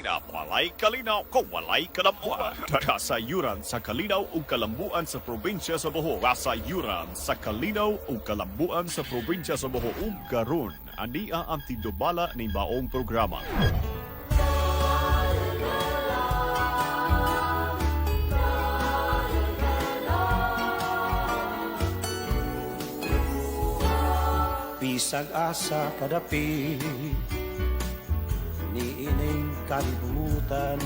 Ina walay kalinaw ko walay kalambuan. Kasayuran sa kalinaw ug kalambuan sa probinsya sa Bohol. Kasayuran sa kalinaw ug kalambuan sa probinsya sa Bohol. Ug karon ania ang tidobala ni baong programa. Bisag asa kadapi niining kalibutan,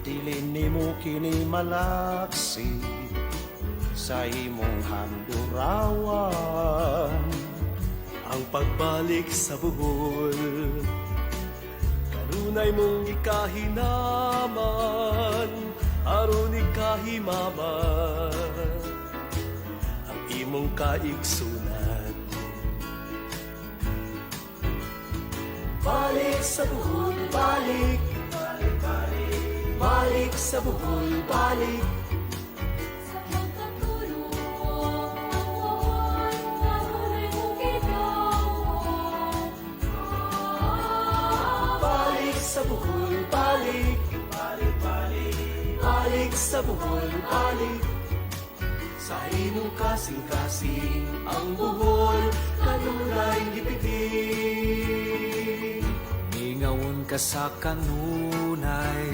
dili nimo kini malaksi sa imong handurawan. Ang pagbalik sa buhol, kanunay mong ikahinaman, aron ikahimaman ang imong kaigsunan. Balik sa buhol, balik, balik, balik, balik sa buhol, balik. Balik sa buhol, balik, balik, balik, balik sa buhol, balik. Sa imong kasing-kasing ang buhol, kanunay gipitin. Ngawon ka sa kanunay,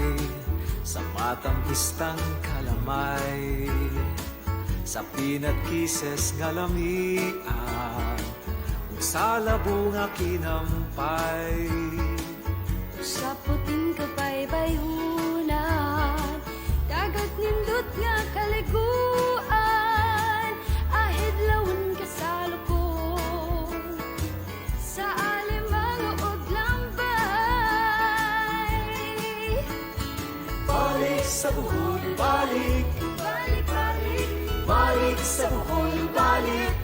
sa matang pistang kalamay, sa peanut kisses nga lamian, ug sa labong nga kinampay. Sa puting kapaybayunan, dagat nindot nga kaliguan, ahidlawon ka sa lukon, sa alimang og lambay. Balik sa buhol, balik, Balik, balik, balik sa buhol, balik.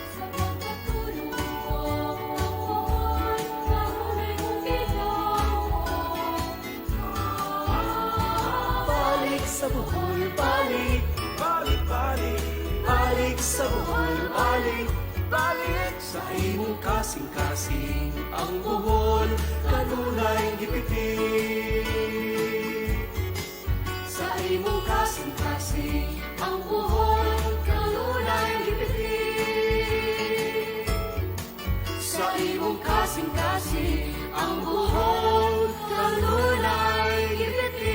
sa pagkatulong, kanunay mong Balik sa buhol, balik, balik, balik, balik sa buhol, balik, balik. Sa imong kasing-kasing ang buhol, kanunay gipitin. Sa imong kasing-kasing ang buhol, kanunay gipitin. Sa imong kasing-kasing ang buhol, kanunay gipitin.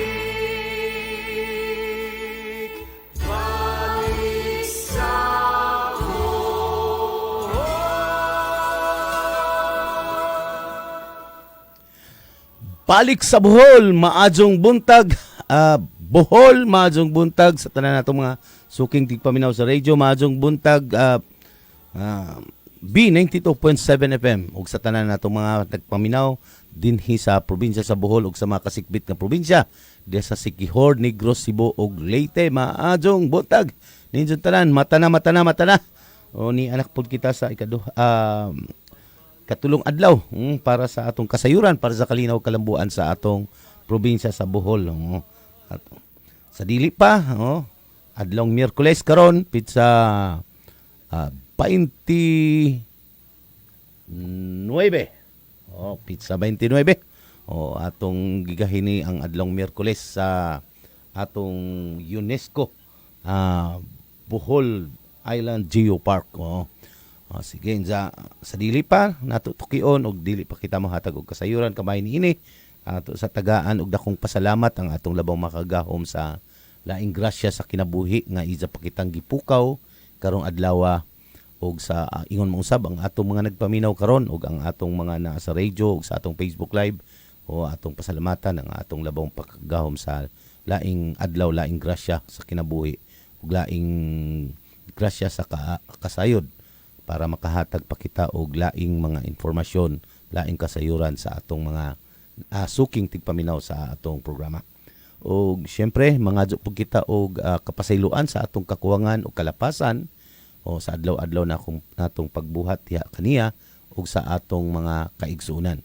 Balik sa buhol. Balik sa Bohol, maadjong buntag. Bohol, maadjong buntag sa tanan natong mga suking tigpaminaw sa radyo, maadjong buntag B92.7 FM ug sa tanan natong mga nagpaminaw dinhi sa probinsya sa Bohol ug sa mga kasikbit nga probinsya diha sa Siquijor, Negros, Cebu ug Leyte. Maadjong buntag ninyo tanan, mata na. O ni anak pod kita sa katulong adlaw para sa atong kasayuran, para sa kalinaw kalambuan sa atong probinsya sa Bohol. At sa dili pa, adlong Miyerkules karon pizza 29. Pizza 29. Atong gigahini ang adlong Miyerkules sa atong UNESCO Bohol Island Geopark. Sige, sa dili pa natutukion og dili pa kita mahatag og kasayuran kamay niini ato sa tagaan og dakong pasalamat ang atong labang makagahom sa laing grasya sa kinabuhi nga isa pa kitang gipukaw karong adlaw og sa ingon mo usab ang atong mga nagpaminaw karon og ang atong mga naa sa radio ug sa atong Facebook live o atong pasalamatan ang atong labang pakagahom sa laing adlaw, laing grasya sa kinabuhi ug laing grasya sa kasayod para makahatag pa kita og laing mga informasyon, laing kasayuran sa atong mga suking tigpaminaw sa atong programa. Og syempre mga po kita og kapasayloan sa atong kakuwangan o kalapasan o sa adlaw-adlaw na natong pagbuhat diha kaniya og sa atong mga kaigsunan.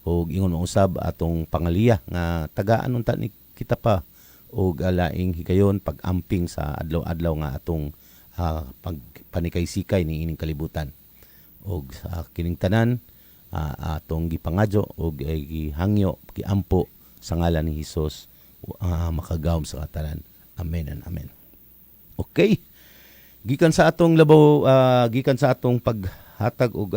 Og ingon mo usab atong pangaliya nga tagaan unta ni kita pa og laing higayon pag-amping sa adlaw-adlaw nga atong pagpanikay-sikay ni ining kalibutan. Og sa kining tanan atong gipangadyo og gihangyo giampo sa ngalan ni Hesus makagawom sa katanan. Amen and amen. Okay. Gikan sa atong labaw gikan sa atong paghatag og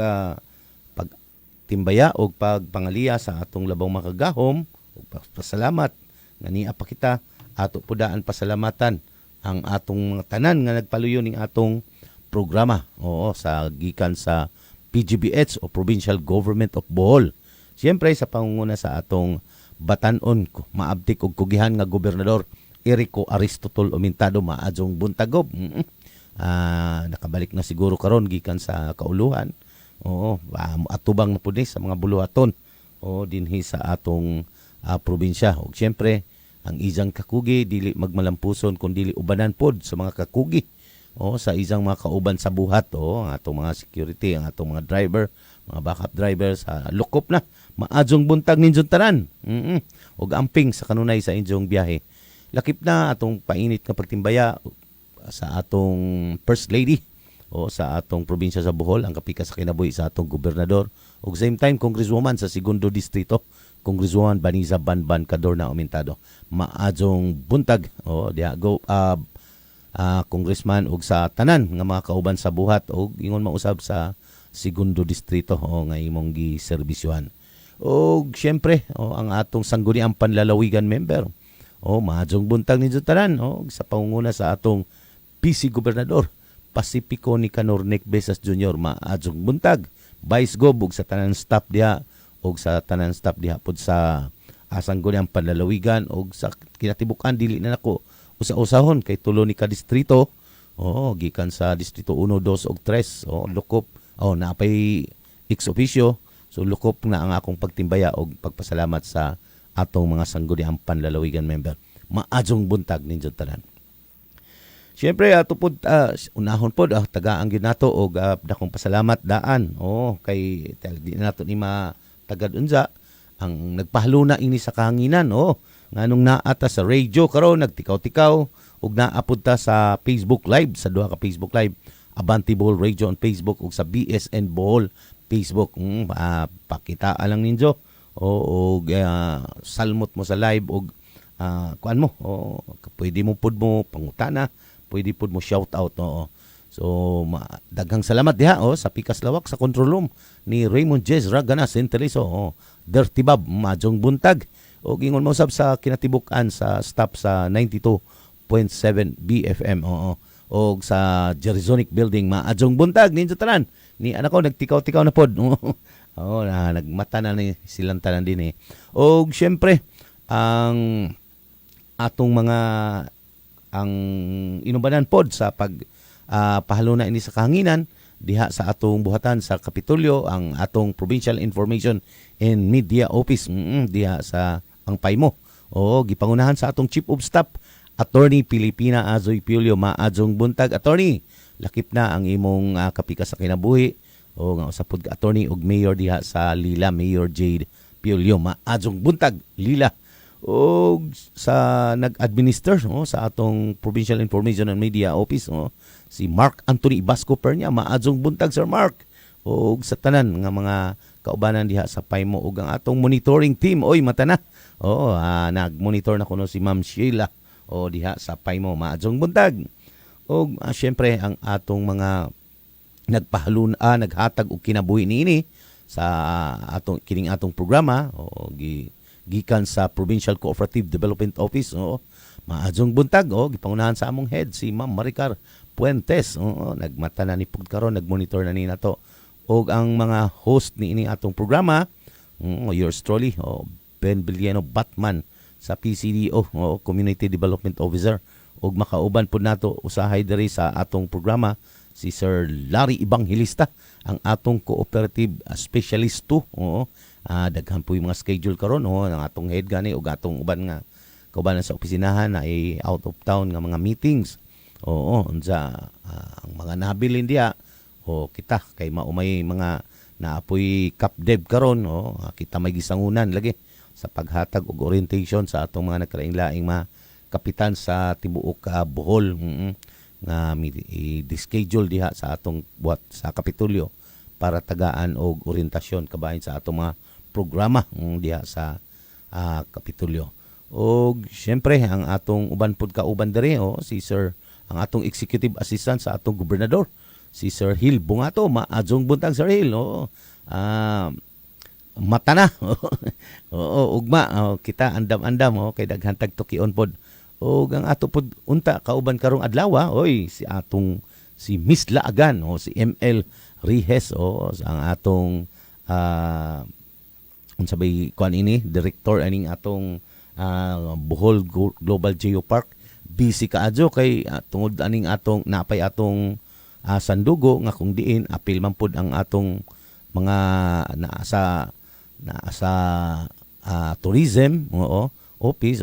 pagtimbaya og pagpangaliya sa atong labaw makagahom ug pasalamat nga niya pa kita ato pudaan pasalamatan ang atong mga tanan nga nagpaluyo ning atong programa. Oo, sa gikan sa PGBH o Provincial Government of Bohol. Siyempre sa pangunguna sa atong batan-on maabtik og kugihan nga gobernador Erico Aristotol Umintado maadjong buntagob. Nakabalik na siguro karon gikan sa kauluhan. Oo, atubang na pud ni sa mga buluhaton. O dinhi sa atong probinsya. Ug siyempre ang izang kakugi dili magmalampuson kun dili ubanan pod sa mga kakugi. O sa izang mga kauban sa buhat, ang atong mga security, ang atong mga driver, mga backup driver sa lukop na maadjong buntag ninjong tanan. Ug amping sa kanunay sa inyong biyahe. Lakip na atong painit nga pagtimbaya sa atong First Lady o sa atong probinsya sa Bohol, ang kapika sa kinabuhi sa atong gobernador ug same time Congresswoman sa Segundo Distrito, Congresswoman Baniza Banban Cadorna Umintado. Maadjong buntag diha go Congressman ug sa tanan nga mga kauban sa buhat ug ingon mausab sa Segundo Distrito nga imong giserbisyohan. Ug syempre ang atong sangguniang panlalawigan member maadjong buntag ninyo tanan sa pangunguna sa atong PC Gobernador Pacifico Nicanor Besas Jr. maadjong buntag Vice Gob ug sa tanan staff diha ug sa tanan staff diha pod sa sangguniang panlalawigan ug sa kinatibukan dili na nako usa-usahon kay tulo ni ka distrito gikan sa distrito 1, 2 ug 3 lukop naapay ex officio so lukop na ang akong pagtimbaya og pagpasalamat sa atong mga sangguniang panlalawigan member. Maadjong buntag ninyo tanan. Siyempre ato pod unahon pod tagaan gyud nato og dakong pasalamat daan. Kay di nato ni matagad unsa ang nagpahaluna ini sa kahanginan nganong naata sa radio karon nagtikaw-tikaw ug naapod ta sa Facebook Live sa duha ka Facebook Live Abante Bohol Radio on Facebook ug sa BSN Bohol Facebook. Pakita lang ninyo salmot mo sa live og kuan mo pwede mo pud mo pangutana, pwede pud mo shout out so daghang salamat diha sa pikas lawak sa control room ni Raymond Jez Ragana Centerizo Dirty Bob maadjong buntag og ingon mo usab sa kinatibuk-an sa staff sa 92.7 BFM og sa Jerizonic Building maadjong buntag ninyo tanan ni anak ko nagtikaw-tikaw na pod nagmata na ni silang tanan din og syempre ang atong mga ang inubanan pod sa pag pahaluna ini sa kahanginan diha sa atong buhatan sa Kapitolyo ang atong Provincial Information and Media Office diha sa ang Paymo gipangunahan sa atong Chief of Staff Attorney Pilipina Azoy Piolio maadjong buntag attorney lakip na ang imong kapika sa kinabuhi nga usapod ka attorney ug mayor diha sa Lila Mayor Jade Piolio maadjong buntag Lila og sa nag-administer sa atong Provincial Information and Media Office si Mark Anthony Ibasco Pernia maadjong buntag Sir Mark og sa tanan nga mga kaubanan diha sa Paymo ug ang atong monitoring team mata na nag-monitor na kuno si Ma'am Sheila diha sa Paymo maadjong buntag og syempre ang atong mga nagpahaluna naghatag og kinabuhi niini sa atong kining atong programa gikan sa Provincial Cooperative Development Office maadjong buntag gipangunahan sa among head si Ma'am Maricar Puentes nagmata na ni pud karon nagmonitor na ni nato og ang mga host niini atong programa yours truly Ben Villano Batman sa PCDO Community Development Officer og makauban pud nato usahay diri sa atong programa si Sir Larry Evangelista ang atong cooperative specialist daghan po yung mga schedule karon ang atong head gani ug atong uban nga kaubanan sa opisinahan na ay out of town nga mga meetings unsa ang mga nabilin diha kita kay maumay mga naapoy CapDev karon kita may gisangunan lagi sa paghatag og orientation sa atong mga nagkalaing-laing mga kapitan sa tibuok Bohol nga i-schedule diha sa atong buhat sa Kapitolyo para tagaan og orientasyon kabahin sa atong mga programa diha sa Kapitolyo. O syempre ang atong uban pud kauban diri si Sir ang atong executive assistant sa atong gobernador si Sir Hill Bungato. Maadjong buntag Sir Hill. Mata na. Oo, ugma kita andam-andam kay daghan tag tukion pod. O ang ato pod unta kauban karong adlaw si atong si Miss Laagan si ML Rihes ang atong unsabay kuan ini director aning atong Bohol Global Geopark. Busy kaadyo kay tungod aning atong napay atong sandugo nga kung diin apil man pud ang atong mga naasa tourism office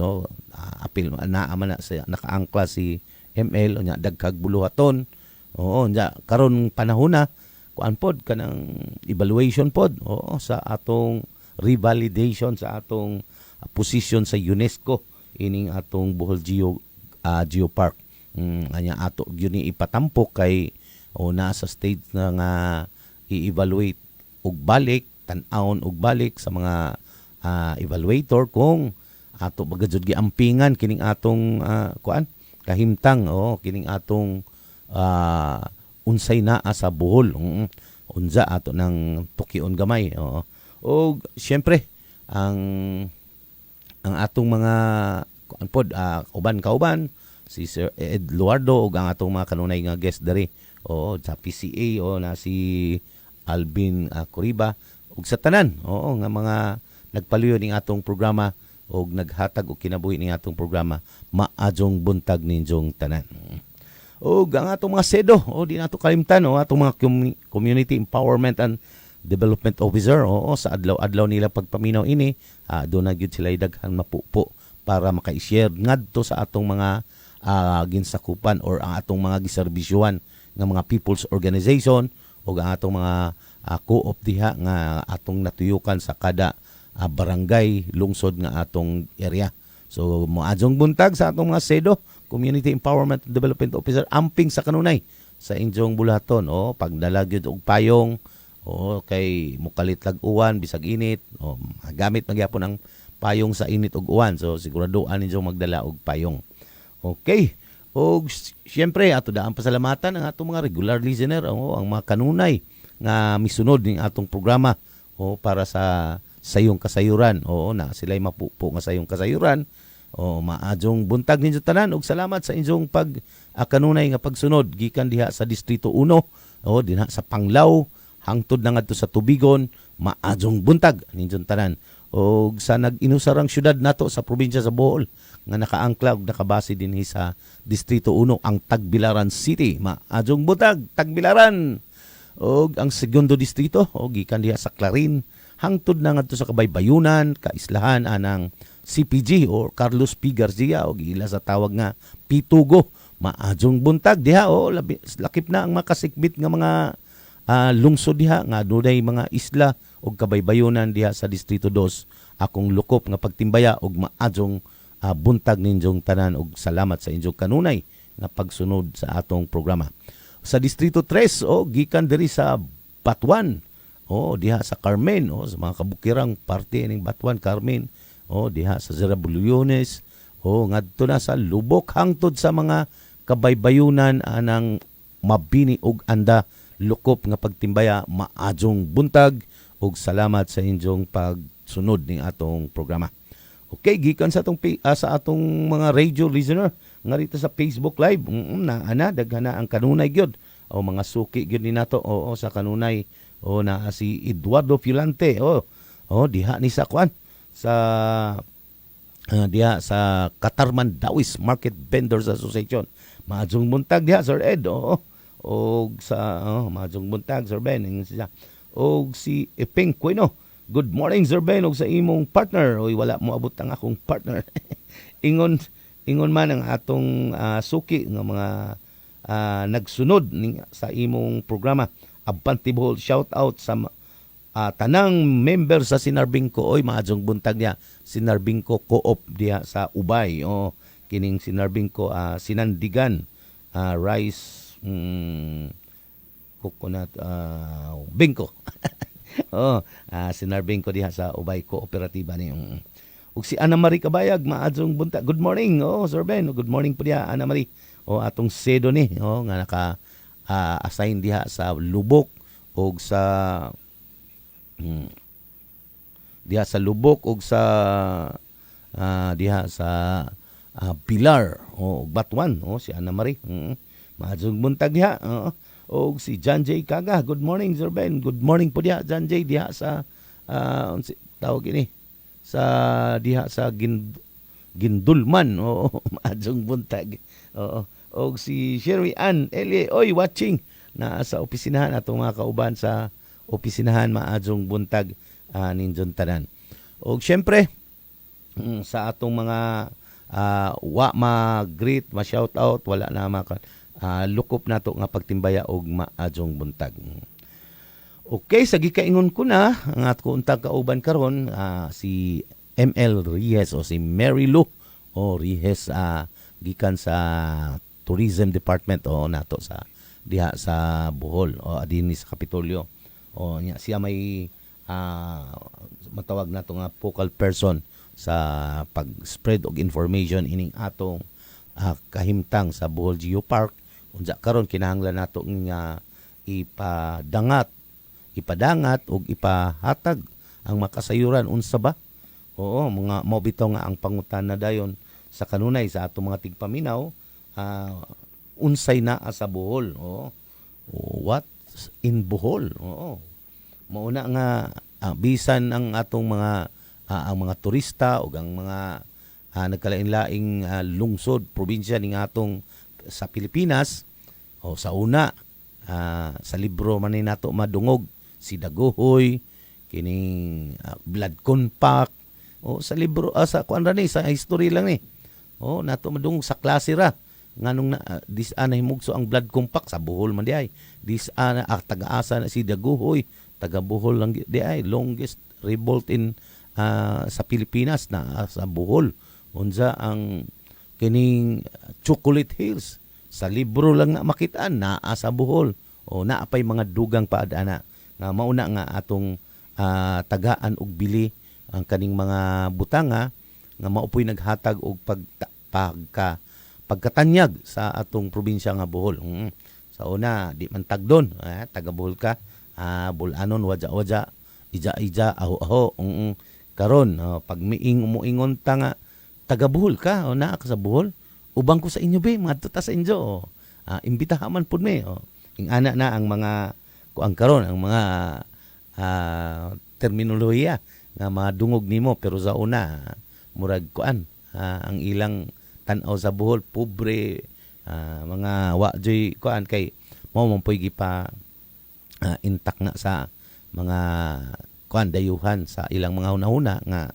apil man na sa nakaangkla si ML nya dagkag buluhaton nya karon panahon na kuan pod kanang evaluation pod sa atong revalidation sa atong position sa UNESCO ining atong Bohol Geopark. Anya ato gyud ni ipatampok kay nasa stage na nga i-evaluate og balik, tan-awon og balik sa mga evaluator kung ato bagajud giampingan kining atong kuan kahimtang kining atong unsay naa sa Bohol. Unsa ato nang tukion gamay. O syempre ang atong mga kuan pod uban kauban si Sir Ed Luardo ug ang atong mga kanunay nga guest diri sa PCA na si Alvin Coriba ug sa tanan nga mga nagpaluyo ning atong programa ug naghatag og kinabuhi ning atong programa. Maadjong buntag ninjong tanan. O ang atong mga SEDO di nato kalimtan atong mga Community Empowerment and Development Officer sa adlaw-adlaw nila pagpaminaw ini doon na gyud sila daghan mapupo para maka-share ngadto sa atong mga ginsakupan or ang atong mga giserbisyuhan nga mga people's organization o ang atong mga co-op diha nga atong natuyukan sa kada barangay lungsod nga atong area. So moadjong buntag sa atong mga SEDO, Community Empowerment and Development Officer, amping sa kanunay sa inyong bulaton pagdala gyud og payong kay mukalit lag uwan bisag init gamit magyapon ang payong sa init ug uwan. So siguraduhan ninyo magdala og payong. Okay. Og syempre ato daang pasalamatan ang atong mga regular listener ang mga kanunay nga misunod ning atong programa para sa sayong kasayuran. Na sila'y mapupo nga sayong kasayuran. Maadjong buntag ninyo tanan og salamat sa inyong kanunay nga pagsunod gikan diha sa Distrito 1 dinha sa Panglao hangtod na ngadto sa Tubigon. Maadjong buntag ninyong tanan. O sa nag-inusarang syudad nato sa probinsya sa Bohol nga nakaangkla ug nakabase dinhi sa Distrito 1 ang Tagbilaran City. Maadjong buntag Tagbilaran. O ang segundo distrito gikan diha sa Clarin hangtod na ngadto sa Kabaybayunan, kaislahan anang CPG or Carlos P. Garcia o gila sa tawag nga Pitugo. Maadjong buntag diha lakip na ang makasikbit nga mga lungsod diha nga dunay mga isla og kabaybayonan diha sa Distrito 2. Akong lukop nga pagtimbaya og maadjong buntag ninjong tanan og salamat sa inyong kanunay nga pagsunod sa atong programa. Sa Distrito 3 gikan diri sa Batuan diha sa Carmen sa mga kabukirang parte ning Batuan Carmen diha sa Zerabulyones ngadto na sa Lubok hangtod sa mga kabaybayunan anang Mabini ug Anda lukop nga pagtimbaya. Maadjong buntag ug salamat sa inyong pagsunod ning atong programa. Okay, gikan sa atong mga radio listener nga rito sa Facebook Live daghan na ang kanunay gyud mga suki gyud ni nato sa kanunay na si Eduardo Filante diha ni sa kuan sa diha sa Katarman Dawis Market Vendors Association. Maadjong buntag diha Sir Ed og sa maadjong buntag Sir Ben og si Epeng Quino. Good morning Sir Ben og sa imong partner. Wala mo abot ang akong partner. ingon man ang atong suki nga mga nagsunod sa imong programa. Abante Bohol, shout out sa tanang member sa Sinarbingko. Maadjong buntag niya Sinarbingko Co-op diha sa Ubay. Kining Sinarbingko Sinandigan Rice coconut bingko. Oh, Sinar Bingko diha sa Ubay Kooperatiba ni. Ug si Ana Marie Kabayag maadtong buntag. Good morning. Oh, Sir Ben. Good morning po diha Ana Marie. Oh, atong sedo ni nga naka assign diha sa Lubok ug sa diha sa Lubok ug sa diha sa Pilar o Batuan si Ana Marie. Maadtong buntag diha. Og si John J. Kaga. Good morning, Sir Ben. Good morning po diha, John J. Diha sa, tawag ini, sa diha sa Gindulman. Oo, maadjong buntag. Oo. Og si Sherry Ann Elie, oy, watching na sa opisinahan atong mga kauban sa opisinahan maadjong buntag ninjon tanan. Og syempre, sa atong mga wa ma-greet, ma-shout out, wala na lukop nato nga pagtimbaya og maadjong buntag. Okay, sa gikaingon ko na ang ato untag kauban karon si ML Rihes o si Mary Lou o Rihes gikan sa Tourism Department o nato sa diha sa Bohol o dinhi sa Kapitolyo. O nya siya may matawag nato nga focal person sa pag-spread og information ining atong kahimtang sa Bohol Geopark. Unsa karon kinahanglan nato nga ipadangat ug ipahatag ang makasayuran unsa ba? Oo, mga mao bitaw nga ang pangutana dayon sa kanunay sa atong mga tigpaminaw unsay naa sa Bohol. Oo. What's in Bohol? Oo. Mauna nga bisan ang atong mga ang mga turista ug ang mga nagkalain-laing lungsod, probinsya ning atong sa Pilipinas o sa una sa libro man ni nato madungog si Daguhoy kining Blood Compact o sa libro sa kuan ra ni sa history lang ni o nato madungog sa klase ra nganong dis ana himugso ang Blood Compact sa Bohol man di ay dis ana taga-asa na si Daguhoy taga Bohol lang di ay longest revolt in sa Pilipinas na sa Bohol unsa ang kining Chocolate Hills sa libro lang na makitaan naa sa Bohol o naapay mga dugang paadana nga mauna nga atong tagaan og bili ang kaning mga butanga nga maopoy naghatag og pagkatanyag sa atong probinsya nga Bohol. Sa una di man tagdon taga Bohol ka bulanon waja ija aho karon pag miing umuingon ta nga taga Bohol ka o naa ka sa Bohol ubang ko sa inyo be mga tuta sa inyo imbitahan man pud me ing ana na ang mga kuang karon ang mga terminolohiya nga madungog nimo pero sa una murag kuan ang ilang tan-aw sa Bohol pobre mga wa joy kuan kay mao man poy gipa intak na sa mga kuan dayuhan sa ilang mga hunahuna nga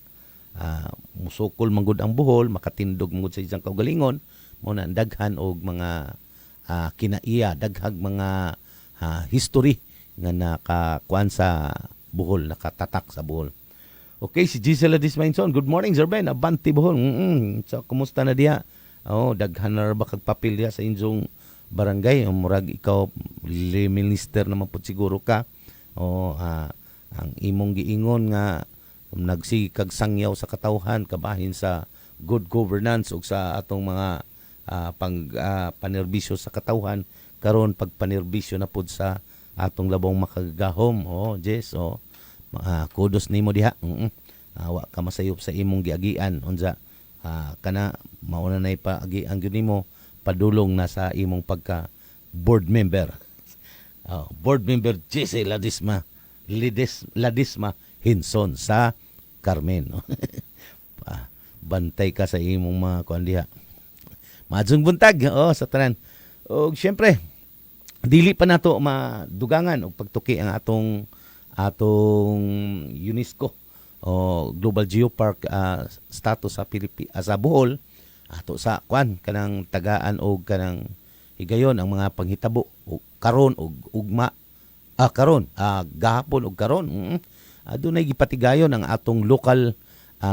musukol manggod ang Bohol makatindog manggod sa isang kaugalingon mo na daghan og mga kinaiya daghag mga history nga nakakuan sa Bohol nakatatak sa Bohol. Okay, si Gisela Dismainson. Good morning, Sir Ben. Abanti Bohol. So, kumusta na diha? Daghan na ba kag papel diha sa inyong barangay? Murag ikaw minister naman po siguro ka. Ang imong giingon nga nagsikag sangyaw sa katawhan kabahin sa good governance ug sa atong mga panerbisyo sa katawhan karon pagpanerbisyo na pud sa atong labong makagahom. Jess, kudos nimo diha. Wa ka masayop sa imong giagian unsa kana mauna nay paagian gyud nimo padulong na sa imong pagka board member. Board member Jesse Ladisma Hinson sa Carmen. Bantay ka sa imong mga kuan diha. Maadjong buntag sa tanan. Og syempre dili pa nato madugangan og pagtuki ang atong UNESCO o Global Geopark status sa sa Bohol ato sa kuan kanang tagaan og kanang higayon ang mga panghitabo karon og ugma karon gahapon og karon adunay gipatigayon ang atong local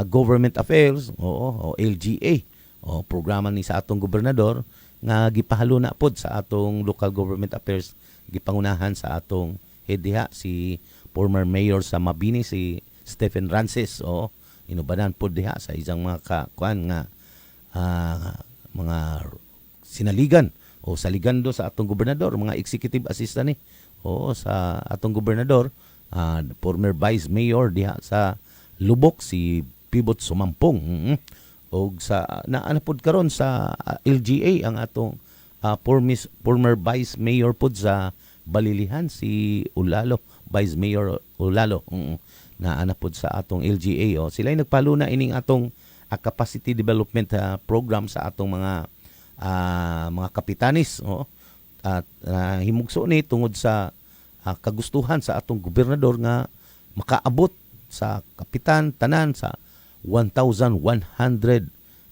government affairs o LGA o programa ni sa atong gobernador nga gipahalo na pod sa atong local government affairs, gipangunahan sa atong head diha si former mayor sa Mabini si Stephen Rances, o inubanan pod diha sa isang mga kuan nga mga sinaligan o saligando sa atong gobernador, mga executive assistant ni sa atong gobernador, former vice mayor diha sa Lubok si Pibot Sumampong. O sa naanapod karon sa LGA ang atong former vice mayor pod sa Balilihan si Ulalo, Vice Mayor Ulalo, naanapod sa atong LGA. Sila ay nagpalo na ining atong capacity development program sa atong mga kapitanis, at himugso ni tungod sa kagustuhan sa atong gobernador nga makaabot sa kapitan tanan sa 1,100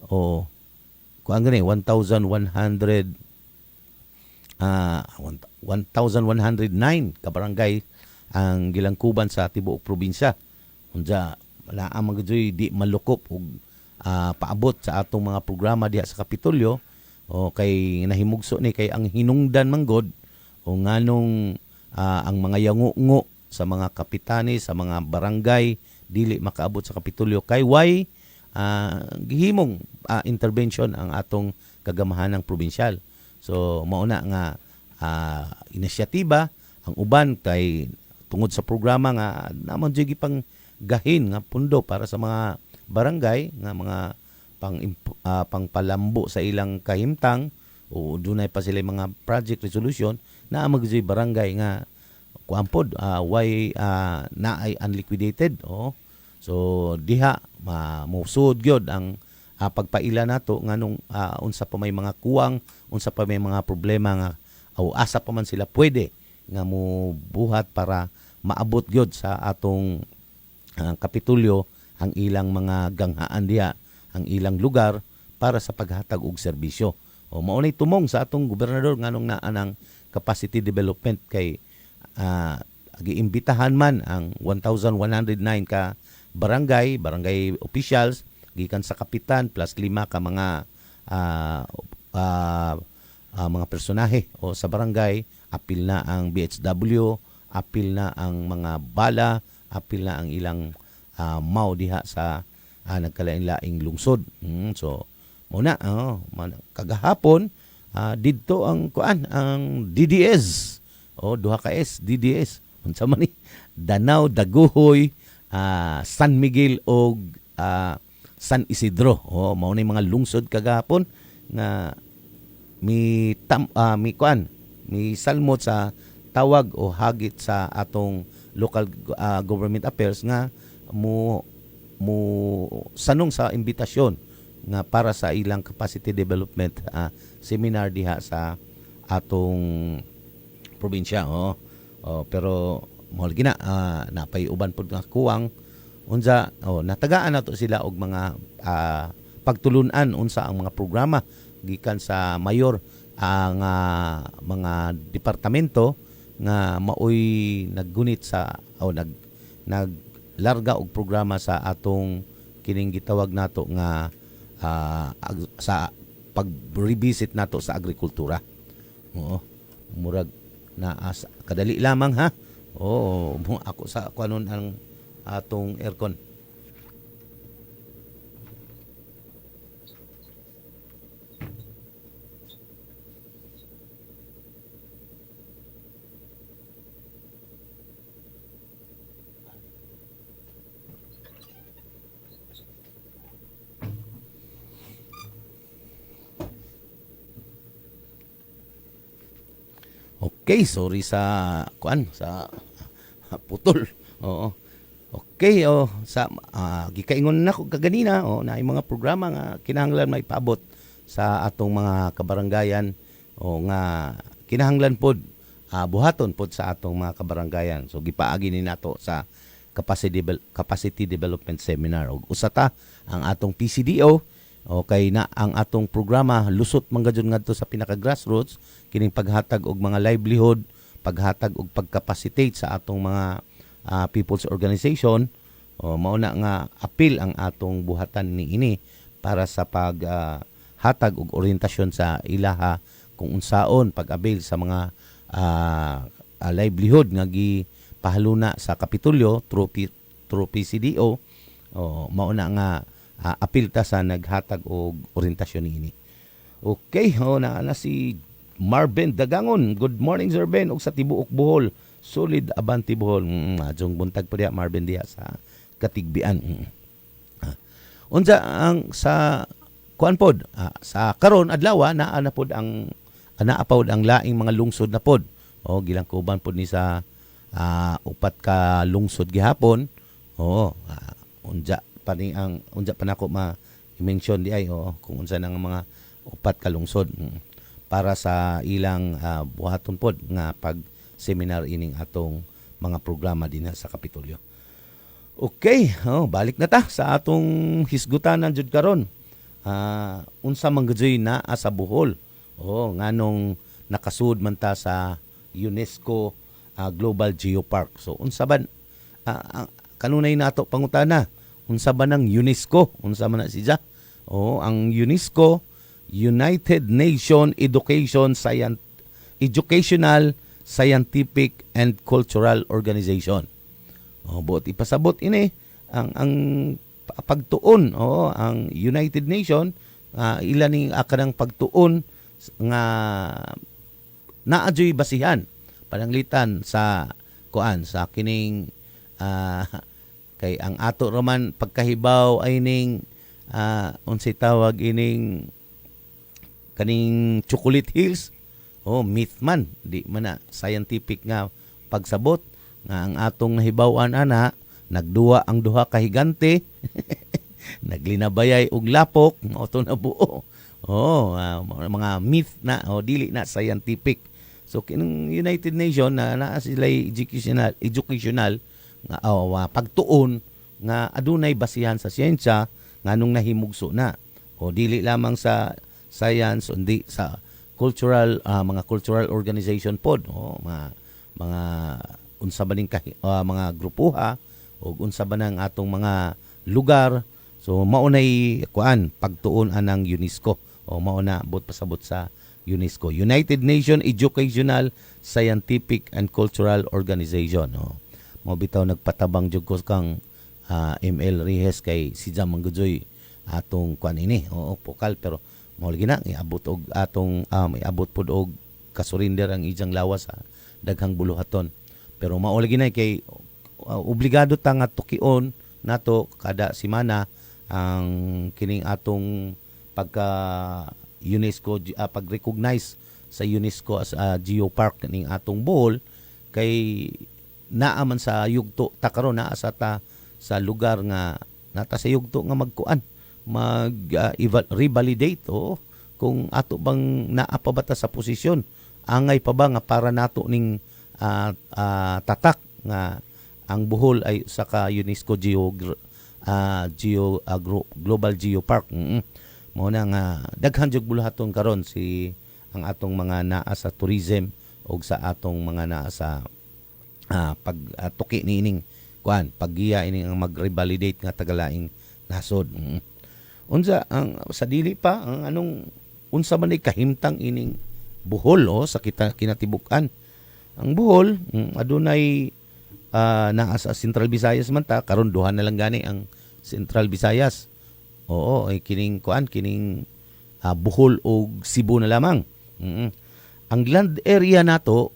o kuan gani 1,109 ka barangay ang gilangkuban sa tibuok probinsya. Unsa laang magjoy di malukop og paabot sa atong mga programa diha sa Kapitolyo, o kay nahimugso ni kay ang hinungdan manggod o nganong ang mga yangungo sa mga kapitanes sa mga barangay dili makaabot sa Kapitolyo kay why gihimong intervention ang atong kagamahanang probinsyal. So mauna nga inisyatiba ang uban kay tungod sa programa nga naman jud pang gahin nga pundo para sa mga barangay nga mga pangpalambo sa ilang kahimtang, o dunay pa sila mga project resolution na magjoy barangay nga kuampod why naay unliquidated. So diha musud gyud ang pagpaila nato nganong unsa pa may mga kuwang, unsa pa may mga problema nga o asa pa man sila pwede nga mo buhat para maabot gyud sa atong Kapitolyo ang ilang mga ganghaan diha, ang ilang lugar para sa paghatag og serbisyo. Mao nay tumong sa atong gobernador nganong naa ng capacity development kay giimbitahan man ang 1,109 ka barangay officials gikan sa kapitan plus 5 ka mga mga personahe o sa barangay. Apil na ang BHW, apil na ang mga bala, apil na ang ilang mao diha sa nagkalain-laing lungsod. So muna kagahapon didto ang DDS duha ka S DDS unsa man ni Danau, Daguhoy, San Miguel og San Isidro. Mao ni mga lungsod kagahapon nga mi salmot sa tawag o hagit sa atong local government affairs nga mo sanong sa imbitasyon nga para sa ilang capacity development seminar diha sa atong probinsya. Pero mo gina napay uban pud nga kuwang unsa natagaan nato sila og mga pagtulunan unsa ang mga programa gikan sa mayor ang mga departamento nga maoy naggunit sa naglarga og programa sa atong kining gitawag nato nga sa pag-revisit nato sa agrikultura. Murag na kadali lamang ha. Ako sa kuanon ang atong aircon. Okay, sorry sa putol. Okay, sa gikaingon na ko kaganina na yung mga programa nga kinahanglan maipaabot sa atong mga kabaranggayan nga kinahanglan pod buhaton pod sa atong mga kabaranggayan. So gipaagi ni nato sa capacity development seminar og usata ang atong PCDO. Okay na ang atong programa lusot man gadyon ngadto sa pinaka grassroots kining paghatag og mga livelihood, paghatag og pagcapacitate sa atong mga people's organization. Mao na nga apil ang atong buhatan niini para sa hatag og orientasyon sa ilaha kung unsaon pag-avail sa mga livelihood nga gipahaluna sa Kapitolyo through PCDO. Mauna nga apil ta sa naghatag og orientasyon niini. Okay, na si Marvin Dagangon. Good morning, Sir Ben. Og sa Tibuok Bohol, solid Abanti Bohol. Adjong buntag pa diha Marvin diha sa Katigbian. Unsa ang sa kuan pod sa karon adlaw naa na pod ang naapawd ang laing mga lungsod na pod. Gilangkuban pod ni sa upat ka lungsod gihapon. Unja pa nako ma-mention di ay kung unsa nang mga upat ka lungsod para sa ilang buhaton pod nga pag seminar ining atong mga programa din sa Kapitolyo. Okay, balik na ta sa atong hisgutanan jud karon. Unsa man gyud na sa Bohol. Nganong nakasud man ta sa UNESCO Global Geopark. So unsa ban kanunay nato pangutana, unsa ba ng UNESCO? Unsa man na siya? Ang UNESCO, United Nation Educational, Scientific and Cultural Organization. Buot ipasabot ini ang pagtuon ang United Nation ila ning kanang pagtuon nga naadyoy basihan pananglitan sa sa kining kay ang ato raman pagkahibaw ay ning unsay tawag ining kaning Chocolate Hills. Myth man, di man na scientific nga pagsabot nga ang atong nahibaw-an ana nagduwa ang duha ka higante naglinabayay og lapok to na buo. Mga myth na dili na scientific. So kining United Nation na sila educational nga pagtuon nga adunay basihan sa siyensya nganong nahimugso na. Dili lamang sa science undi sa cultural mga cultural organization pod mga unsa ba ning mga grupuha o unsa ba nang atong mga lugar. So maunay pagtuon anang UNESCO mauna bot pasabot sa UNESCO, United Nation Educational, Scientific and Cultural Organization. Mo bitaw nagpatabang jud ko kang ML Rihes kay si Jam Manggojoy atong ini pokal pero mo lagi na iabot og atong iabot pod og kasurinder ang ijang lawas sa daghang buluhaton. Pero mao lagi na kay obligado ta nga tukion nato kada semana ang kining atong pagka UNESCO pag-recognize sa UNESCO as geopark ning atong Bohol kay naa man sa yugto ta karon naa sa sa lugar nga nata sa yugto nga revalidate kung ato bang naa pa ba ta sa posisyon angay pa ba nga para nato ning tatak nga ang Bohol ay sa ka UNESCO Global Geopark. Mao na nga daghan jud buluhaton karon ang atong mga naa sa tourism o sa atong mga naa sa pagtuki niining paggiya ining ang mag-revalidate nga tagalaing nasod. Unsa ang sa dili pa ang anong unsa man ay kahimtang ining Bohol sa kinatibuk-an. Ang Bohol adunay naa sa Central Visayas man ta karon duha na lang gani ang Central Visayas. Ay kining Bohol o Cebu na lamang. Ang land area nato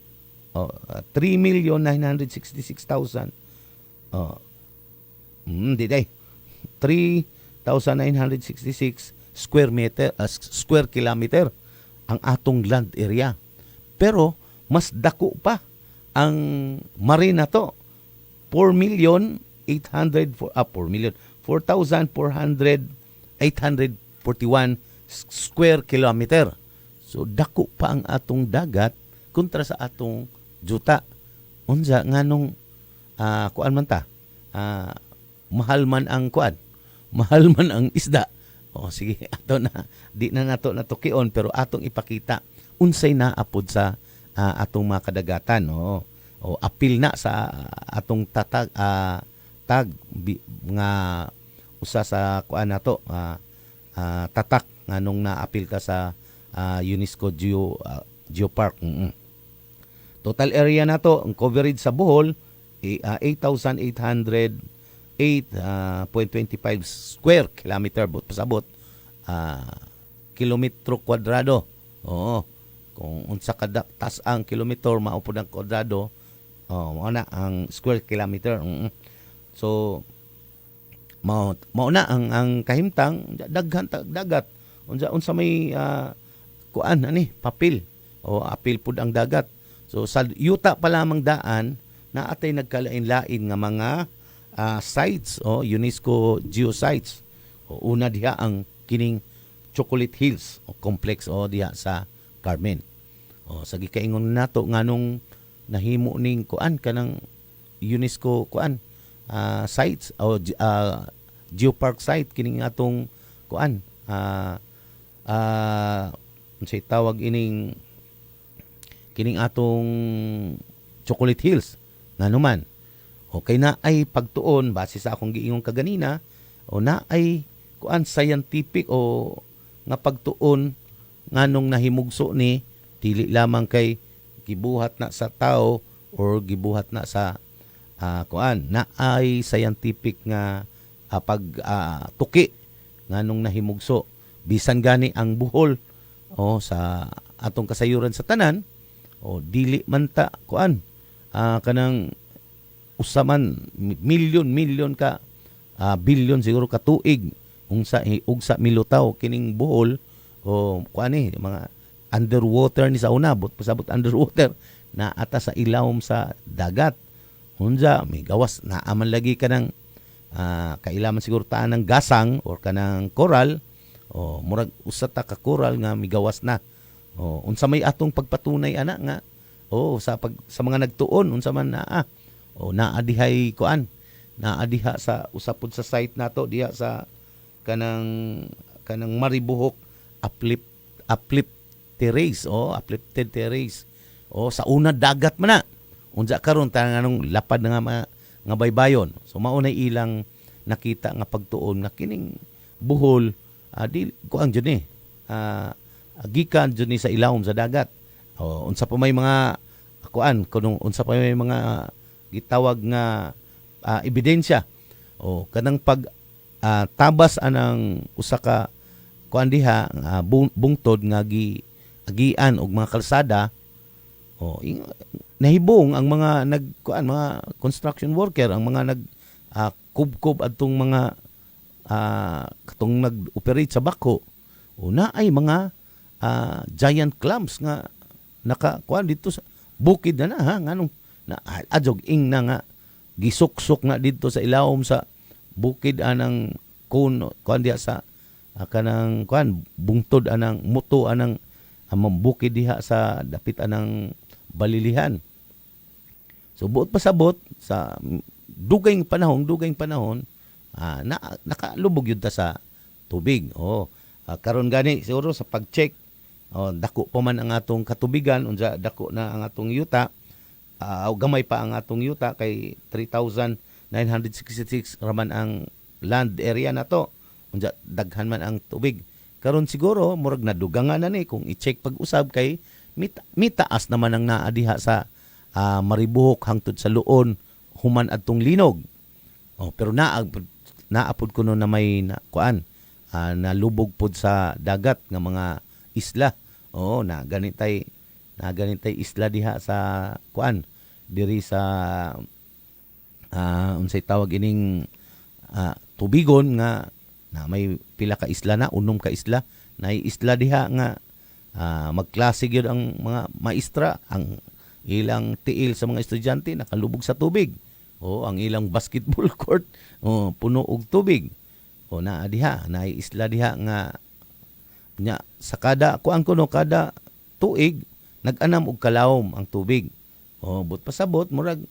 3,966,000 3,966 square kilometer ang atong land area. Pero mas dako pa ang marina to 4,841 square kilometer. So dako pa ang atong dagat kontra sa atong juta. Unsa nganong kuan man ta? Mahal man ang kuan. Mahal man ang isda. Sige, ato na di na nato natukion pero atong ipakita unsay naapod sa atong mga kadagatan. Apil na sa atong tag nga usa sa kuan nato tatak nganong naapil ta sa UNESCO Geopark. Total area na to, ang coverage sa Bohol 8,808.25 square kilometer but pasabot kilometro kwadrado. Oo. Kung unsa kada tas ang kilometro mao pud ang kwadrado, mao na ang square kilometer. So mao na ang kahimtang daghan dagat. Unsa may kuan ani papel o apil pud ang dagat. So sa yuta pa lamang daan na atay nagkalain-lain nga mga sites o UNESCO geosites. O una diha ang kining Chocolate Hills o complex o diha sa Carmen. O sa gikaingon nato nganong nahimo ning kuan kanang UNESCO kuan sites o geopark site kining atong kuan unsay tawag ining kining atong Chocolate Hills nganuman. Okay na ay pagtuon base sa akong giingon kaganina o na ay kuan scientific o nga pagtuon nganong nahimugso ni dili lamang kay gibuhat na sa tao or gibuhat na sa kuan na ay scientific nga tuki nganong nahimugso bisan gani ang Bohol o sa atong kasayuran sa tanan o dili man ta kuan kanang usaman milyon ka bilyon siguro ka tuig ugsa milutaw kining Bohol o kuani mga underwater ni sa una pasabot underwater na ata sa ilawom sa dagat unsa may gawas na aman lagi kanang kailaman siguro taan ng gasang or kanang coral o murag usa ta ka coral nga migawas na o unsa may atong pagpatunay ana nga sa mga nagtuon unsa man naa o naadihay kuan naadiha sa usapod sa site nato diha sa kanang Maribuhok uplifted terrace o sa una dagat man na unsa karon tanganong lapad nga nga baybayon so mao na ilang nakita nga pagtuon nga kining Bohol di kuan jud ni gikan jud ni sa ilawom sa dagat o unsa pa may mga kuan kunong unsa pa may mga gitawag nga ebidensya o kanang pag tabas anang usa ka kuan diha bungtod nga agian og mga kalsada o nahibong ang mga mga construction worker ang mga kubkob adtong mga katong nag-operate sa bako o na ay mga giant clams nga nakakuan dito sa bukid na nganong na adjog ing na nga gisuksok na dito sa ilawom sa bukid anang kuan diha sa kanang kuan bungtod anang muto anang bukid diha sa dapit anang balilihan. So buot pasabot sa dugayng panahon nakalubog yun ta sa tubig. Karon gani siguro sa pag-check dako pa man ang atong katubigan unsa dako na ang atong yuta gamay pa ang atong yuta kay 3,966 raman ang land area na to unsa daghan man ang tubig karon siguro murag nadugangan na ni kung i-check pag-usab kay mitaas naman ang naa diha sa Maribuhok hangtod sa Luon human adtong linog pero naapod ko no na may nalubog pod sa dagat nga mga isla na ganitay isla diha sa diri sa unsay tawag ining tubigon nga na may pila ka isla na unom ka isla na isla diha nga magklase gyud ang mga maestra ang ilang tiil sa mga estudyante nakalubog sa tubig ang ilang basketball court puno og tubig naa diha na isla diha nga nya sa kada kada tuig nag-anam og kalawom ang tubig. But pasabot murag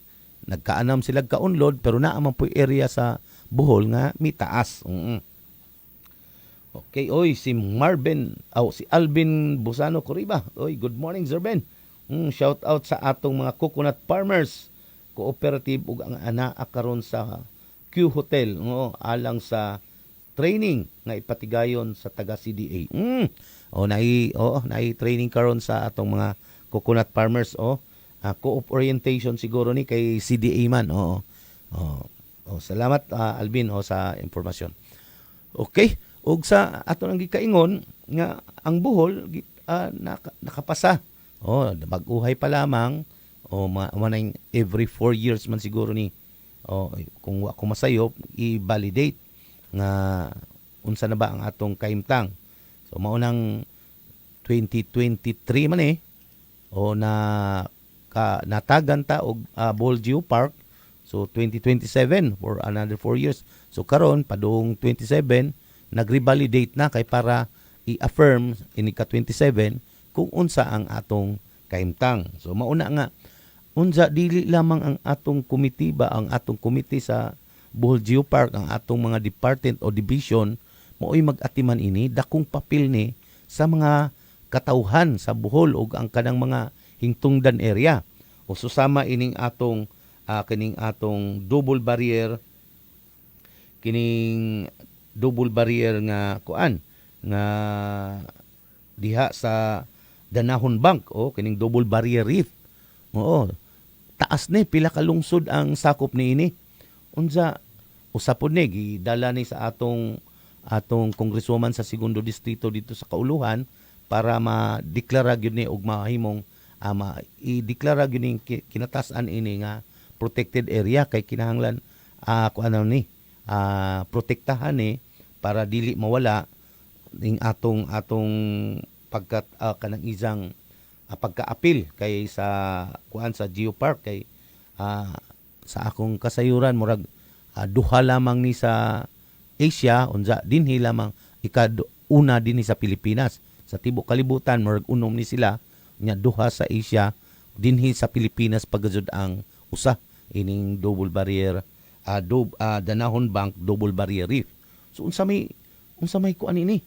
nagkaanam sila kaunlod pero naa man po'y area sa Bohol nga mitaas. Okay, si Alvin Busano Coriba. Good morning, Sir Ben. Shout out sa atong mga coconut farmers cooperative ug ang anaa karon sa Q Hotel alang sa training nga ipatigayon sa taga CDA. Nai training karon sa atong mga coconut farmers co-op orientation siguro ni kay CDA man. Salamat Alvin sa impormasyon. Okay, ug sa ato nang gikaingon nga ang Bohol nakapasa. Mag-uhay pa lamang manay every 4 years man siguro ni kung ako masayop i-validate nga unsa na ba ang atong kaimtang. So maunang 2023 man natagan ta og Bohol Geopark. So 2027 for another 4 years. So karon padung 27 nag-revalidate na kay para i-affirm ini ka 27 kung unsa ang atong kaimtang. So mauna nga unsa dili lamang ang atong komite ang atong komite sa Bohol Geopark, ang atong mga department o division mo'y mag-atiman ini dakong papel ni sa mga katawhan sa Bohol ug ang kanang mga hingtungdan area. O susama ining atong kining atong double barrier nga kuan nga diha sa Danahon Bank kining double barrier reef. Taas ni pila ka lungsod ang sakop ni ini. Unsa usapon ni gidala ni sa atong kongreswoman sa segundo distrito dito sa Kauluhan para ma-deklara gyud ni og mahimong i-deklara gyud ni kinatasan ini nga protected area kay kinahanglan protektahan ni para dili mawala ning atong pagkat kanang izang pagka-apil kay sa sa Geopark kay sa akong kasayuran murag duha lamang ni sa Asia unsa dinhi lamang una dinhi sa Pilipinas. Sa tibok kalibutan murag unom ni sila nya duha sa Asia dinhi sa Pilipinas pagajud ang usa ining double barrier Danahon Bank double barrier reef. So unsa may kuan ini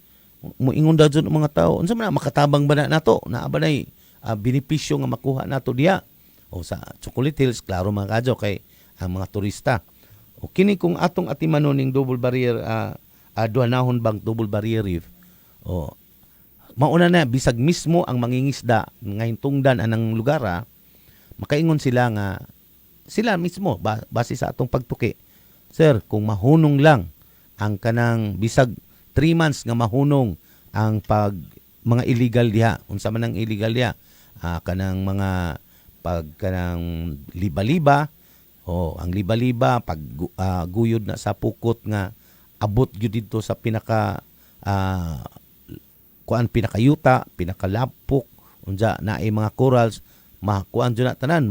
moingon daw jud mga tao unsa man makatabang ba nato naa ba nay benepisyo nga makuha nato diha sa Chocolate Hills klaro mga kadyo kay ang mga turista. O kini kung atong atimanon ning double barrier Danahon Bank double barrier reef mauna na bisag mismo ang mangingisda nga hintungdan anang lugar makaingon sila nga sila mismo base sa atong pagtuki, sir, kung mahunong lang ang kanang bisag 3 months nga mahunong ang mga illegal diha unsa man ang illegal diha kanang mga kanang liba-liba ang liba-liba pag guyod na sa pukot nga abot gyud dito sa pinakayuta pinakalapok unsa naay mga corals makuan jud na tanan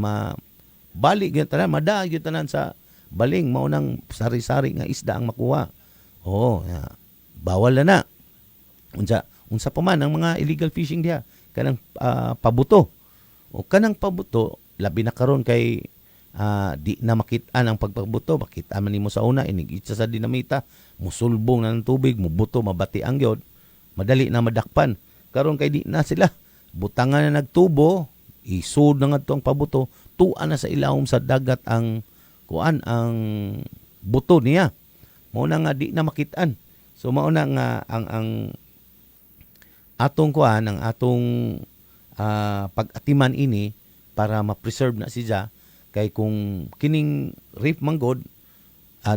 balik gyud tanan mada gyud tanan sa baling mao nang sari-sari nga isda ang makuha. Bawal na unsa pa man ang mga illegal fishing diha kanang pabuto. O kanang pabuto labi na karon kay di na makit-an ang pagpabuto, makita man nimo sa una inigitsa sa dinamita, musulbong na ng tubig, mubuto, mabati ang gyud, madali na madakpan. Karon kay di na sila butangan na nagtubo, isud na ngadto ang pabuto, tuan na sa ilawom sa dagat ang buto niya. Mao na nga di na makit-an. So mao na nga ang atong ang atong pag-atiman ini para ma-preserve na siya kay kung kining reef manggod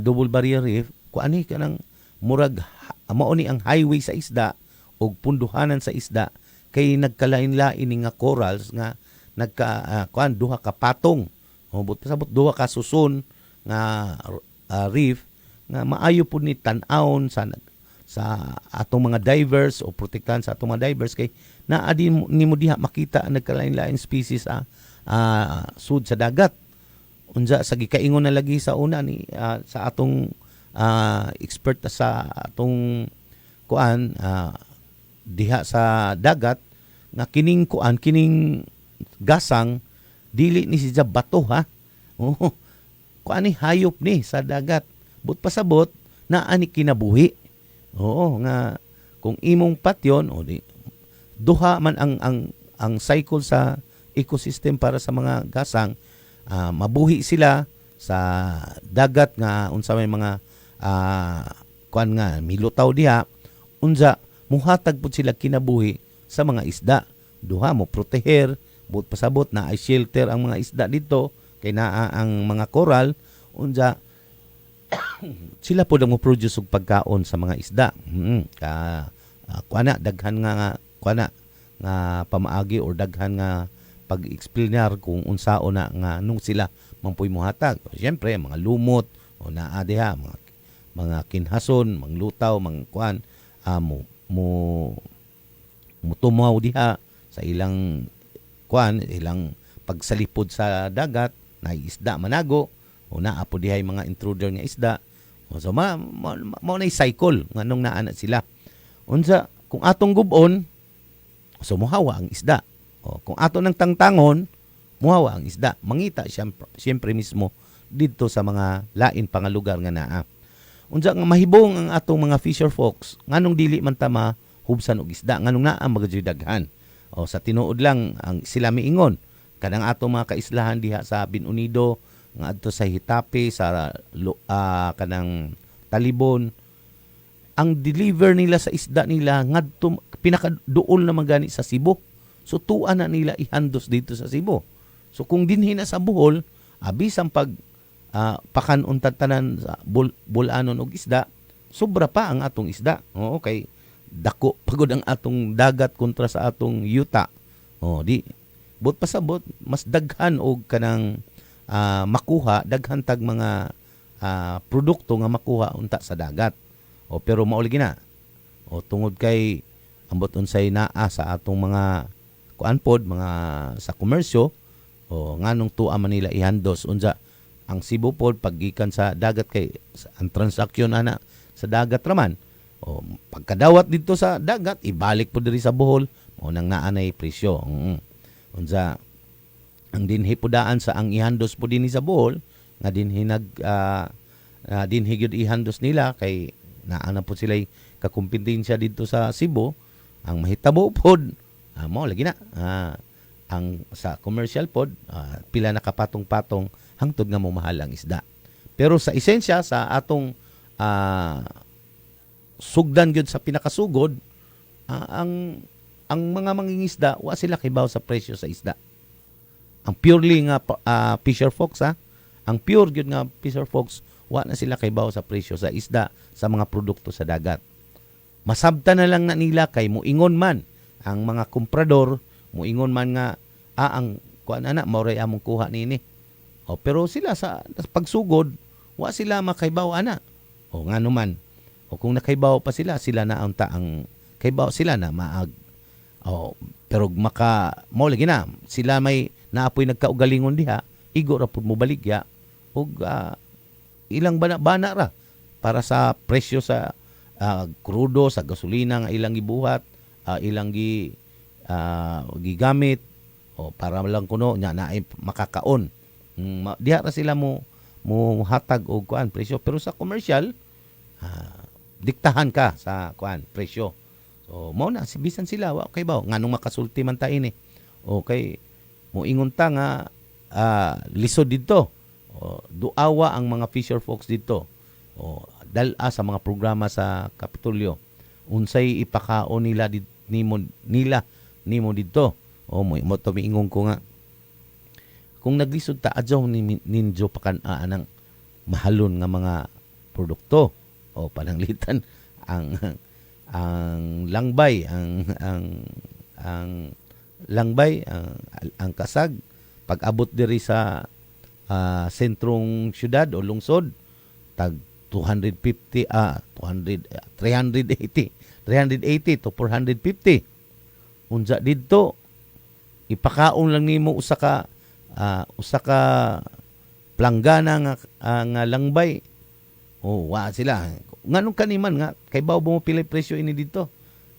double barrier reef kuani kanang murag mao ni ang highway sa isda og punduhanan sa isda kay nagkalain-lain nga corals nga duha ka patong sabot duha ka susun nga reef nga maayo pud ni tan-awon sa atong mga divers o protektahan sa atong mga divers kay naa din nimo diha makita ang nagkalain-lain species sud sa dagat. Unsa sa gikaingon na lagi sa una ni sa atong expert sa atong diha sa dagat nga kining gasang dili ni siya bato ni hayop ni sa dagat but pasabot na ani kinabuhi. Nga kung imong patyon duha man ang cycle sa ecosystem para sa mga gasang, mabuhi sila sa dagat nga unsa may mga kuan nga milutaw diha, unsa muhatag pud sila kinabuhi sa mga isda. Duha mo proteher, buot pasabot na ay shelter ang mga isda dito kay naa ang mga coral, unsa sila po mo produce og pagkaon sa mga isda. Kuana daghan nga kuana nga pamaagi or daghan nga pag-explainar kung unsaon na nga nung sila mampuy muhatag. Siyempre mga lumot o naa diha mga kinhason, mga lutaw, mga kuan mo tumaw diha sa ilang kuan, ilang pagsalipod sa dagat na isda manago o naa po dihay mga intruder nga isda. So mao na cycle nganong naa na sila. Unsa kung atong gubon, so muhawa ang isda. O kung ato nang tangtangon, muhawa ang isda. Mangita siyempre mismo dito sa mga lain pang lugar nga naa. Unsa nga mahibong ang atong mga fisher folks nganong dili man ta mahubsan og isda, nganong naa magajoy daghan. O sa tinuod lang ang sila miingon kanang atong mga kaislahan diha sa Binunido nga adto sa Hitape sa kanang Talibon, ang deliver nila sa isda nila ngadto pinakaduol na magani sa Cebu. So tuan na nila ihandos dito sa Cebu. So kung dinhi na sa Bohol, abisang pag pakanon tanan sa bulanon og isda, sobra pa ang atong isda. Oo, kay dako pagod ang atong dagat kontra sa atong yuta. Di bot pasabot mas daghan og kanang makuha, daghan tag mga produkto nga makuha unta sa dagat. Pero mauli na. Tungod kay ambot unsay naa sa atong mga kuanpod, mga sa komersyo, nganong tuwa man nila ihandos unsa ang Cebu pod paggikan sa dagat kay ang transaksyon ana sa dagat raman. Pagkadawat dito sa dagat, ibalik po diri sa Bohol, mo nang naanay presyo. Unsa ang dinhi pudaan sa ang ihandos po dinhi sa Bohol nga dinhi dinhi gyud ihandos nila kay naa na po sila kakumpetensya dito sa Cebu. Ang mahitabo pod mo lagi na ang sa commercial pod pila na kapatong-patong hangtod nga mo mahal ang isda. Pero sa esensya sa atong sugdan gyud sa pinakasugod, ang mga mangingisda wa sila kibaw sa presyo sa isda. Ang purely nga fisher folks ang pure gyud nga fisher folks wa na sila kibaw sa presyo sa isda sa mga produkto sa dagat. Masabta na lang na nila kay muingon man ang mga komprador, muingon man nga ang kuan ana mauray among kuha nini. Pero sila sa pagsugod wa sila makaibaw ana. Ngano man. Kung nakaibaw pa sila na unta ang kaibaw sila na maag. Pero mo lagi na sila may naapoy nagkaugalingon diha, igo ra pud mo baligya og ilang bana ra para sa presyo sa krudo, sa gasolina nga ilang gibuhat, ilang gigamit para lang kuno nya naay makakaon. Diha ra sila mo hatag og kuan presyo, pero sa commercial diktahan ka sa kuan presyo. So mo na bisan sila wa kay baw nganong makasulti man ta ini. Okay, moingon ta nga lisod dito. Duawa ang mga fisher folks dito. Dala sa mga programa sa Kapitolyo. Unsay ipakaon nila nimo dito. Mo to miingon ko nga kung naglisod ta adyaw ninjo pakan-aan mahalon nga mga produkto pananglitan ang langbay ang langbay ang kasag pag-abot diri sa sentrong syudad o lungsod tag 380 to 450 unsa didto ipakaon lang nimo usa ka planggana nga langbay. Wa sila. Nganong kaniman nga kay baw mo pila presyo ini dito.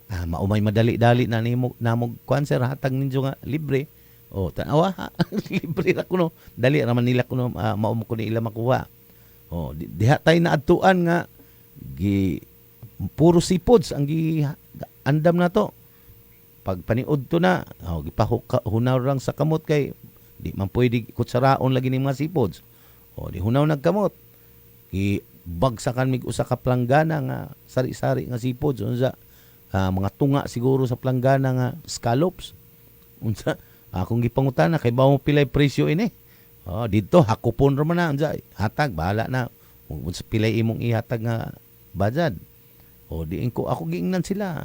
Maumay madali-dali na namog cancer hatag ninyo nga libre. Tanawa libre ra kuno. Dali ra man nila kuno mao ko ni ila makuha. Diha tay na adtuan nga puro seafoods ang andam na to. Pag paniud to na, gipahunaw lang sa kamot kay di man pwede kutsaraon lagi ni mga seafoods. Di hunaw nagkamot. bagsakan mig usa ka planggana nga sari-sari nga sipod unsa mga tunga siguro sa planggana nga scallops unsa akong gipangutana kay bawo pilay presyo ini dito hakupon ra man na unsa hatag bahala na unsa pilay imong ihatag nga budget diin ko ako giingnan sila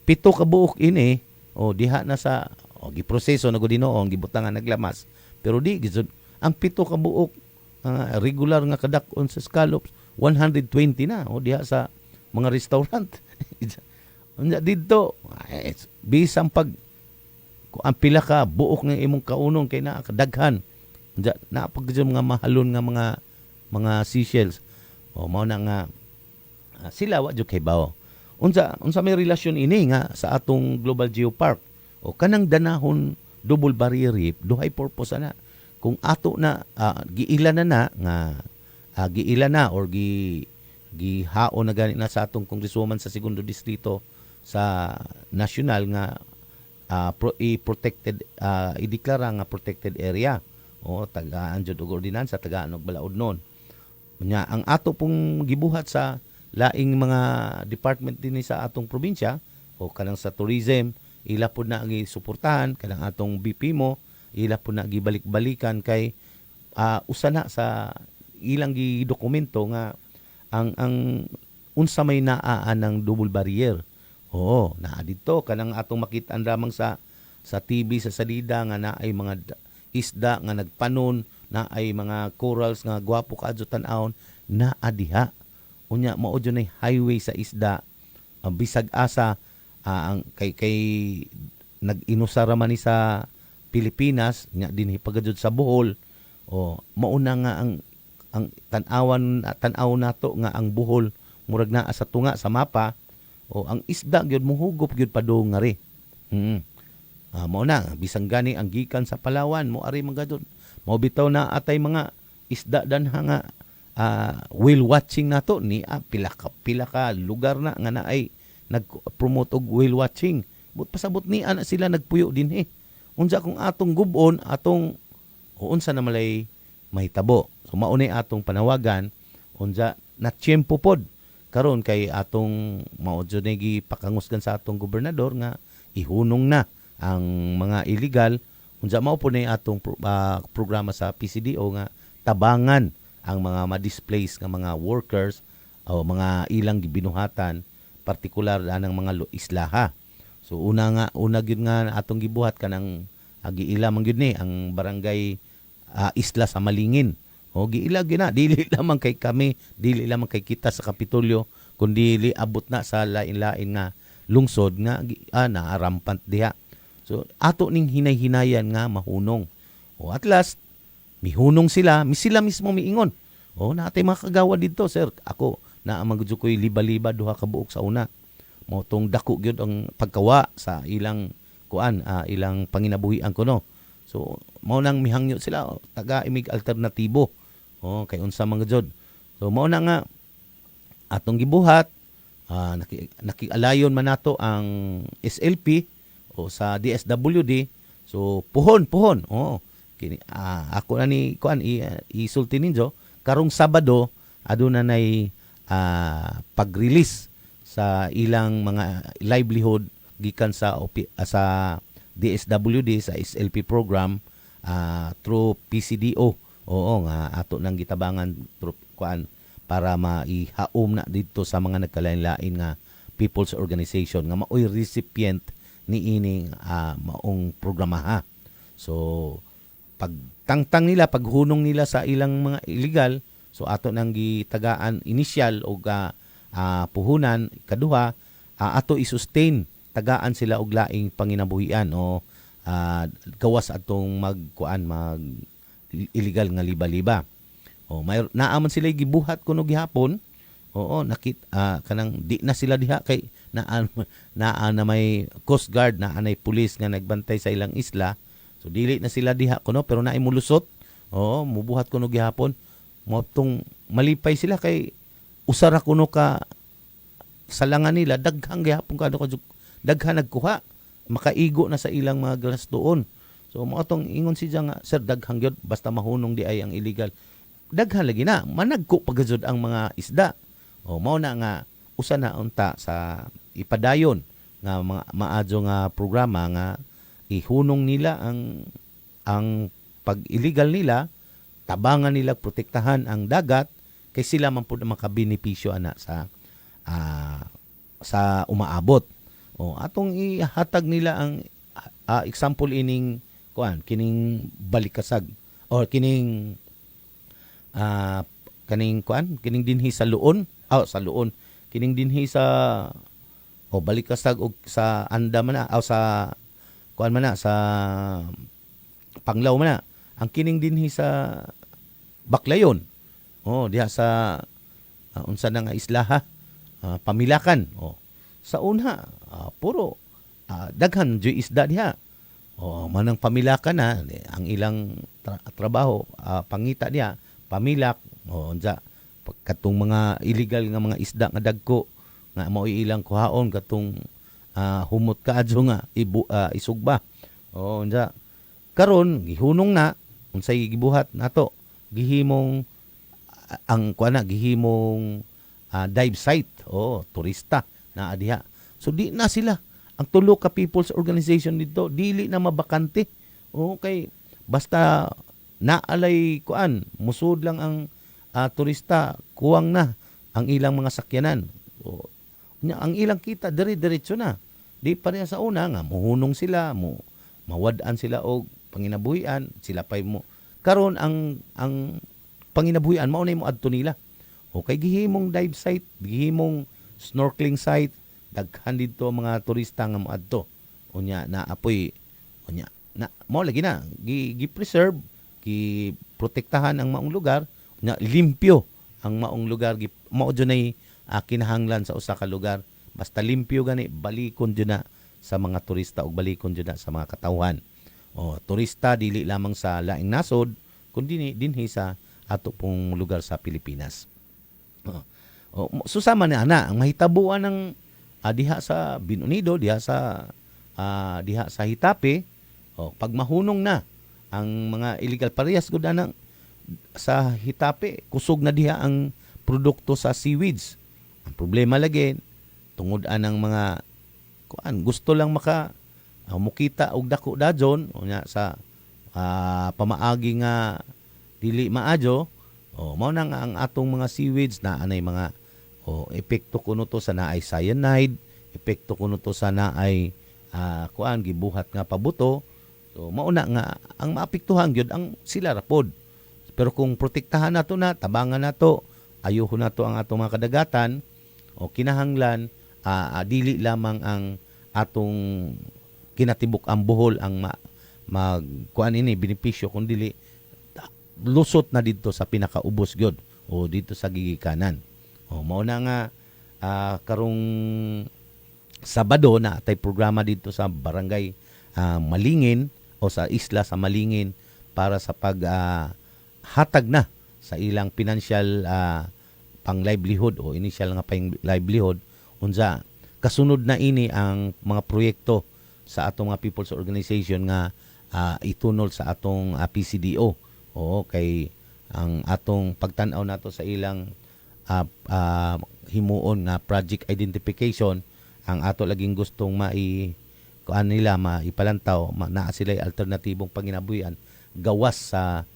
7 ka buok ini diha na sa giproseso na gud Ginoo gibutangan naglamas pero di gizud ang 7 ka buok regular nga kadak-on sa scallops 120 na diha sa mga restaurant. Unya dito bisang pag ang pila ka buok ng imong kaunong kay naa kadaghan. Unya na pag mga mahalon nga mga seashells. Mao na nga sila wa jud kay bawo. Unsa may relasyon ini nga sa atong Global Geopark kanang danahon double barrier reef duhay purpose na kung ato na giila na nga giila na or gihaon na gani na sa atong congresswoman sa segundo distrito sa national nga protected ideklara nga protected area tagaan jud og ordinansa tagaan og balaod non nya ang ato pong gibuhat sa laing mga department din sa atong probinsya kanang sa tourism ila pud na gisuportahan kanang atong BP mo ila pud na gibalik-balikan kay usa na sa ilang gidokumento nga ang unsa may naa ng double barrier. Naa dito kanang atong makitaan lamang sa TV sa salida nga naay mga isda nga nagpanon, naay mga corals nga gwapo kaadto tan-awon naa diha. Unya mao jud nay highway sa isda. Bisag asa ang kay nag-inusara man ni sa Pilipinas nya dinhi pagajud sa Bohol mauna nga ang tan-aw nato nga ang Bohol murag naa sa tunga sa mapa ang isda gyud mohugop gyud padung ngari mao na bisang gani ang gikan sa Palawan mo ari magadon mao bitaw na atay mga isda danha nga whale watching nato ni pila ka lugar na nga naay nag-promote og whale watching but pasabot ni ana sila nagpuyo dinhi unsa kung atong gubon atong unsa na malay mahitabo. So maunay atong panawagan unsa na tiyempo pod karon kay atong mao jud gipakangusgan sa atong gobernador nga ihunong na ang mga illegal unsa mao po na atong programa sa PCDO nga tabangan ang mga ma-displaced nga mga workers o mga ilang gibinuhatan partikular anang mga islaha. So una gyud nga atong gibuhat kanang giila man gyud ni ang barangay isla sa Malingin. Giila gyud na dili lamang kay kami, dili lamang kay kita sa Kapitolyo kundi abot na sa lain-lain nga lungsod nga naarampant diha. So ato ning hinay-hinayan nga mahunong. At last mihunong sila mismo miingon. Natay mga kagawa dito sir. Ako na magudyo ko'y liba-liba duha ka buok sa una. Mo tong dako gyud ang pagkawa sa ilang ilang panginabuhian ko no. So mao nang mihangyo sila taga imig alternatibo. Kay unsa man gyud. So mao na nga atong gibuhat nakialayon man nato ang SLP sa DSWD. So puhon. Kini ako na ni isulti ninyo karong Sabado aduna nay pag-release sa ilang mga livelihood gikan sa DSWD sa SLP program through PCDO. Nga ato nang gitabangan para maihaom na dito sa mga nagkalain-lain nga people's organization nga maoy recipient ni ining maong programa So pagtangtang nila, paghunong nila sa ilang mga illegal, so ato nang gitagaan initial o puhunan kaduha ato i-sustain tagaan sila og laing panginabuhian gawas atong mag illegal nga liba-liba. May naaman sila gibuhat kuno gihapon. Kanang di na sila diha kay naa na may Coast Guard na anay pulis nga nagbantay sa ilang isla. So dili na sila diha kuno pero naay mulusot. Mubuhat kuno gihapon. Motong malipay sila kay usara kuno ka salangan nila daghang gihapon kadto daghan nagkuha makaigo na sa ilang mga glass doon. So mo atong ingon siya nga sir daghang gyud basta mahunong di ay ang illegal. daghan lagi na managko pagazod ang mga isda. Mao na nga usa na unta sa ipadayon nga mga maadyo nga programa nga ihunong nila ang pag-illegal nila, tabangan nila, protektahan ang dagat kay sila man pud makabenepisyo ana sa umaabot. Atong ihatag nila ang example ining kining balikasag or kining kining dinhi sa luon, kining dinhi sa balikasag og sa anda man na sa sa Panglaw man na ang kining dinhi sa Baclayon. Diha sa unsa na nga isla ha? Pamilakan. Sa una puro daghan joy isda diha. Manang Pamilakan na ang ilang trabaho pangita diha pamilak unsa katong mga illegal nga mga isda nga dagko nga mao ilang kuhaon katong humot kaadyo nga isugba. Unsa karon gihunong na unsay gibuhat nato gihimong gihimong dive site turista na diha. So di na sila ang tulo ka people's organization dito dili na mabakante. Kay basta naalay musud lang ang turista kuwang na ang ilang mga sakyanan. Ang ilang kita dire-diretso na. Di pareha sa una nga muhunong sila, mawad-an sila og panginabuhian, sila pay mo. Karon ang panginabuhian mao na mo adto nila. Kay gihimong dive site, gihimong snorkeling site, daghan dito mga turista nga moadto. Unya na apoy unya na mao lagi na gi-preserve, gi-protektahan ang maong lugar, unya limpyo ang maong lugar, mao dunay kinahanglan sa usa ka lugar. Basta limpyo gani balikon jud na sa mga turista ug balikon jud na sa mga katawhan. Turista dili lamang sa laing nasod kundi dinhi sa ato pong lugar sa Pilipinas. Susama na ana ang mahitabuan ng diha sa Binunido, diha sa Hitape. Pag mahunong na ang mga illegal parehas gud anang sa Hitape, kusog na diha ang produkto sa seaweeds. Ang problema lagi tungod anang mga gusto lang mukita og dako dajon unya sa pamaagi nga dili maadyo. Mao na nga ang atong mga seaweeds na anay mga epekto kuno to sa naay cyanide, epekto kuno to sa naay gibuhat nga pabuto. So mao na nga ang maapektuhan gyud ang sila rapod. Pero kung protektahan nato na, tabangan nato, ayuhon nato ang atong mga kadagatan, kinahanglan dili lamang ang atong kinatibuk ang buhol ang benepisyo kung dili lusot na dito sa pinakaubos gyud dito sa gigikanan. Mao na nga karong Sabado na tay programa dito sa barangay Malingin o sa isla sa Malingin para sa hatag na sa ilang financial pang livelihood o initial nga pang livelihood unsa kasunod na ini ang mga proyekto sa atong mga people's organization nga itunol sa atong PCDO. Kay ang atong pagtan-aw nato sa ilang himuon nga project identification, ang ato laging gustong maipalantaw naa sila alternatibong panginabuhian gawas sa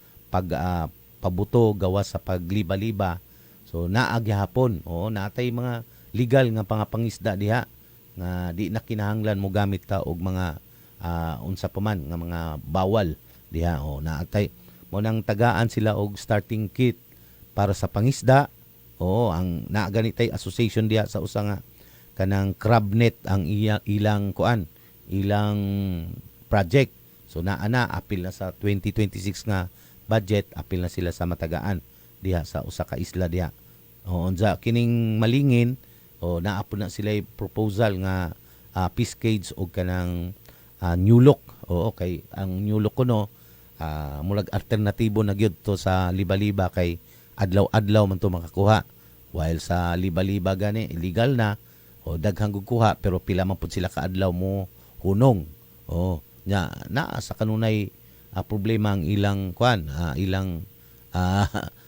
pabuto, gawas sa pagliba-liba. So naagyahapon natay mga legal nga pangisda diha nga di na kinahanglan mo gamit ta og mga unsa pa man nga mga bawal diha. Naatay mo nang tagaan sila og starting kit para sa pangisda. Ang naaganitay association diha sa usa nga kanang crabnet ang ilang project. So apil na sa 2026 nga budget, apil na sila sa matagaan diha sa usa ka isla diha. Unsa kining Malingin naapon na sila proposal nga fish cage og kanang new look. Kay ang new look kuno mulag alternatibo na gyud to sa liba-liba kay adlaw-adlaw man to makakuha. While sa liba-liba gani illegal na daghang kuha pero pila man pud sila kaadlaw mo hunong. Sa kanunay problema ang ilang ilang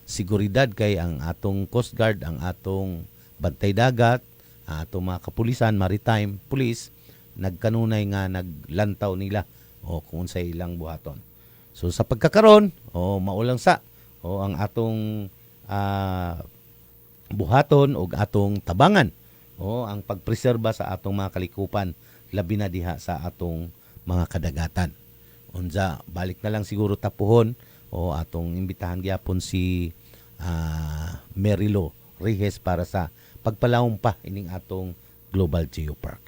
seguridad kay ang atong Coast Guard, ang atong bantay dagat, atong mga kapulisan, maritime police, nagkanunay nga naglantaw nila o kung sa ilang buhaton. So sa pagkakaron, maulang sa ang atong buhaton o atong tabangan ang pagpreserba sa atong mga kalikupan, labi na diha sa atong mga kadagatan. Unsa, balik na lang siguro tapuhon atong imbitahan gyapon si Merilo Rehes para sa pagpalawom pa ining atong Global Geopark.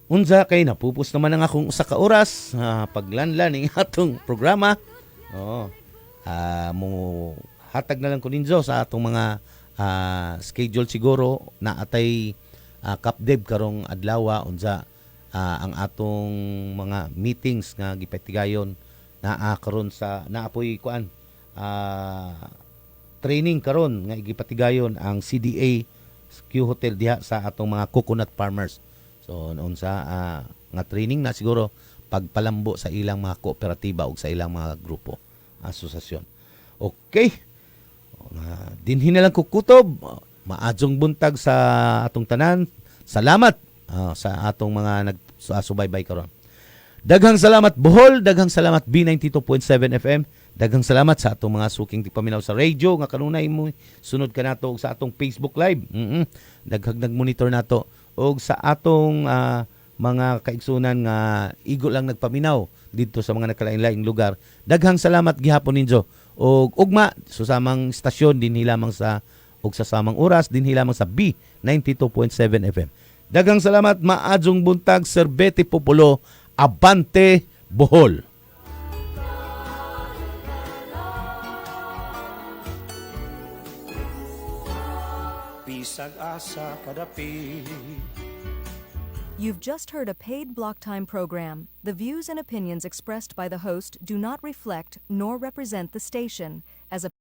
Unsa kay napupos naman ang akong usa ka oras paglanlan ning atong programa. Mo hatag na lang ko ninyo sa atong mga schedule siguro na atay kapdeb karong adlaw unsa ang atong mga meetings nga gipatigayon naa karon sa naapoy kuan training karon nga gipatigayon ang CDA Q Hotel diha sa atong mga coconut farmers. So unsa nga training na siguro pagpalambo sa ilang mga kooperatiba ug sa ilang mga grupo, asosasyon. Okay. Dinhi na lang kukutob. Maadjong buntag sa atong tanan. Salamat sa atong mga nagsubaybay karon. Daghang salamat Bohol, daghang salamat B92.7 FM. Daghang salamat sa atong mga suking tigpaminaw sa radio nga kanunay mo sunod ka nato sa atong Facebook Live. Daghang nagmonitor nato og sa atong mga kaigsunan nga igo lang nagpaminaw dito sa mga nakalain-laing lugar. Daghang salamat gihapon ninyo. Og ugma susamang stasyon dinhi lamang sa ug sa samang oras dinhi lamang sa B92.7 FM. Daghang salamat, maadjong buntag, Serbete Populo, Abante Bohol. Bisag asa kadapi. You've just heard a paid block time program. The views and opinions expressed by the host do not reflect nor represent the station as a